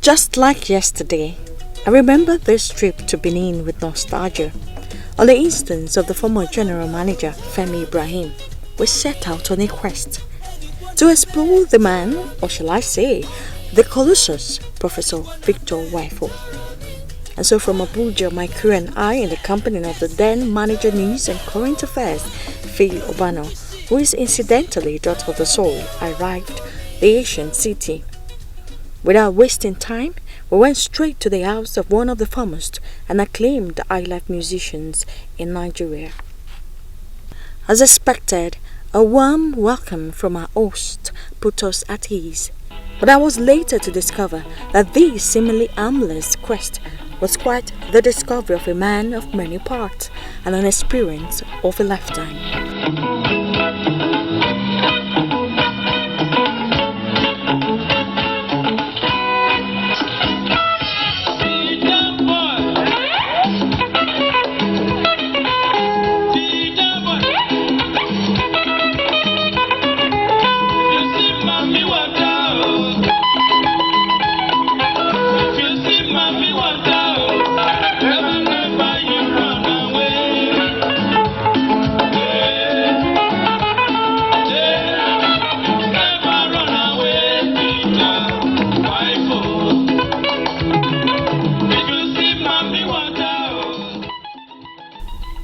Just like yesterday, I remember this trip to Benin with nostalgia. On the instance of the former general manager Femi Ibrahim, we set out on a quest to explore the man, or shall I say, the colossus, Professor Victor Uwaifo. And so from Abuja, my crew and I, in the company of the then manager news and current affairs, Phil Obano, who is incidentally daughter of the soul, arrived the ancient city. Without wasting time, we went straight to the house of one of the foremost and acclaimed highlife musicians in Nigeria. As expected, a warm welcome from our host put us at ease. But I was later to discover that this seemingly harmless quest was quite the discovery of a man of many parts and an experience of a lifetime.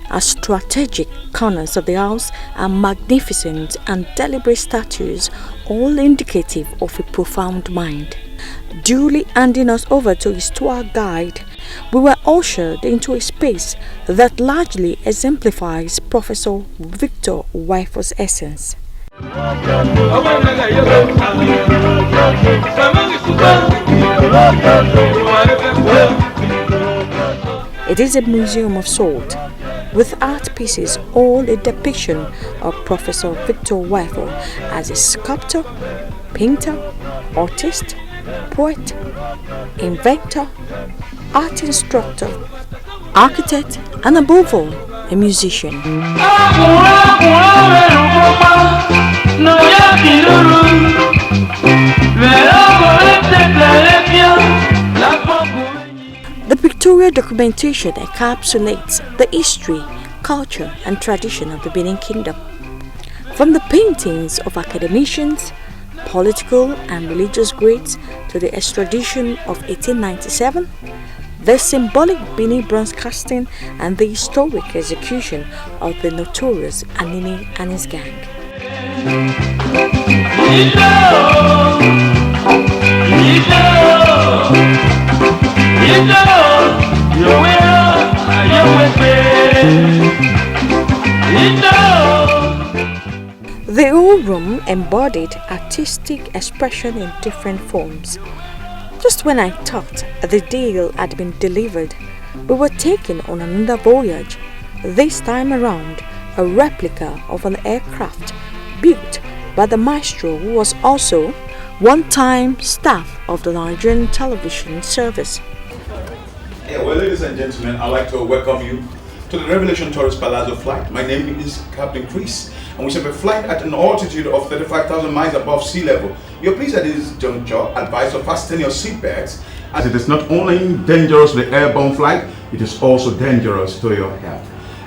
Our strategic corners of the house are magnificent and deliberate statues, all indicative of a profound mind. Duly handing us over to his tour guide, we were ushered into a space that largely exemplifies Professor Victor Uwaifo's essence. It is a museum of sort, with art pieces all a depiction of Professor Victor Uwaifo as a sculptor, painter, artist, poet, inventor, art instructor, architect, and above all, a musician. The pictorial documentation encapsulates the history, culture, and tradition of the Benin Kingdom. From the paintings of academicians, political and religious greats to the extradition of 1897, the symbolic Benin bronze casting, and the historic execution of the notorious Anini and his gang. The whole room embodied artistic expression in different forms. Just when I thought the deal had been delivered, we were taken on another voyage, this time around a replica of an aircraft built by the maestro who was also one-time staff of the Nigerian television service. Yeah, well, ladies and gentlemen, I'd like to welcome you to the Revelation Tourist Palazzo flight. My name is Captain Chris, and we shall be flying at an altitude of 35,000 miles above sea level. You're pleased at this juncture advised to fasten your seatbelts, as it is not only dangerous to the airborne flight, it is also dangerous to your health.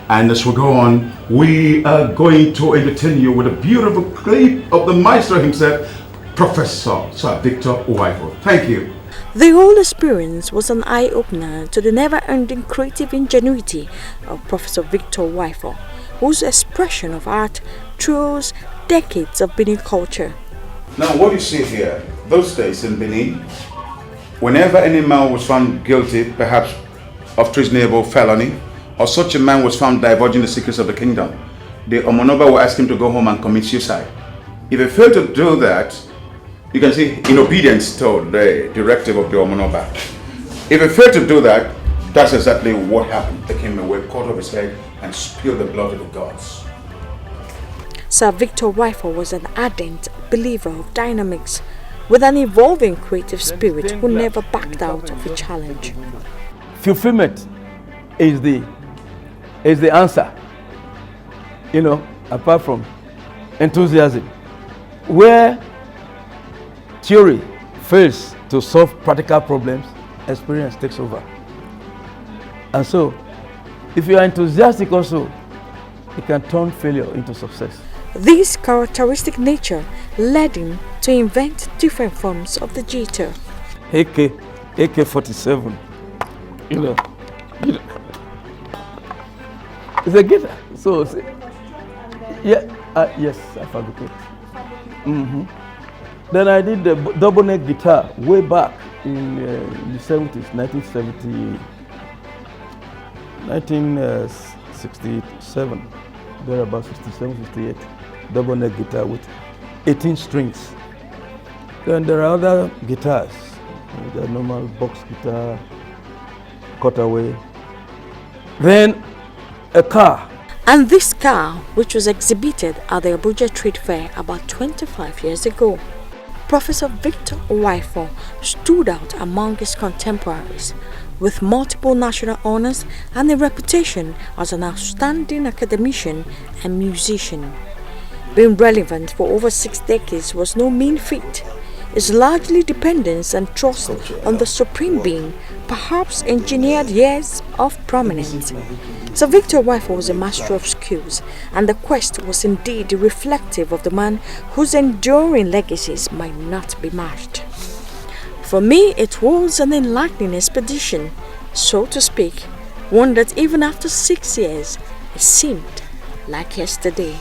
And as we go on, we are going to entertain you with a beautiful clip of the maestro himself, Professor Sir Victor Uwaifo. Thank you. The whole experience was an eye-opener to the never-ending creative ingenuity of Professor Victor Uwaifo, whose expression of art throws decades of Benin culture. Now, what you see here, those days in Benin, whenever any man was found guilty, perhaps of treasonable felony, or such a man was found divulging the secrets of the kingdom, the Omonoba will ask him to go home and commit suicide. If he failed to do that, you can see in obedience to the directive of the Omonoba. If he failed to do that, that's exactly what happened. The king will cut off his head and spill the blood of the gods. Sir Victor Uwaifo was an ardent believer of dynamics, with an evolving creative spirit who never backed out of a challenge. Fulfillment is the answer, apart from enthusiasm. Where theory fails to solve practical problems, experience takes over. And so, if you are enthusiastic also, you can turn failure into success. This characteristic nature led him to invent different forms of the jitter. AK-47, you know, it's a guitar. So, yeah, yes, I fabricate. Then I did the double neck guitar way back in the 70s, 1967, there about 67, 68, double neck guitar with 18 strings. Then there are other guitars, the normal box guitar, cutaway. Then a car. And this car, which was exhibited at the Abuja Trade Fair about 25 years ago. Professor Victor Uwaifo stood out among his contemporaries with multiple national honors and a reputation as an outstanding academician and musician. Being relevant for over 6 decades was no mean feat. His largely dependence and trust on the Supreme Being perhaps engineered years of prominence. Sir Victor Uwaifo was a master of skills, and the quest was indeed reflective of the man whose enduring legacies might not be matched. For me, it was an enlightening expedition, so to speak, one that even after 6 years, it seemed like yesterday.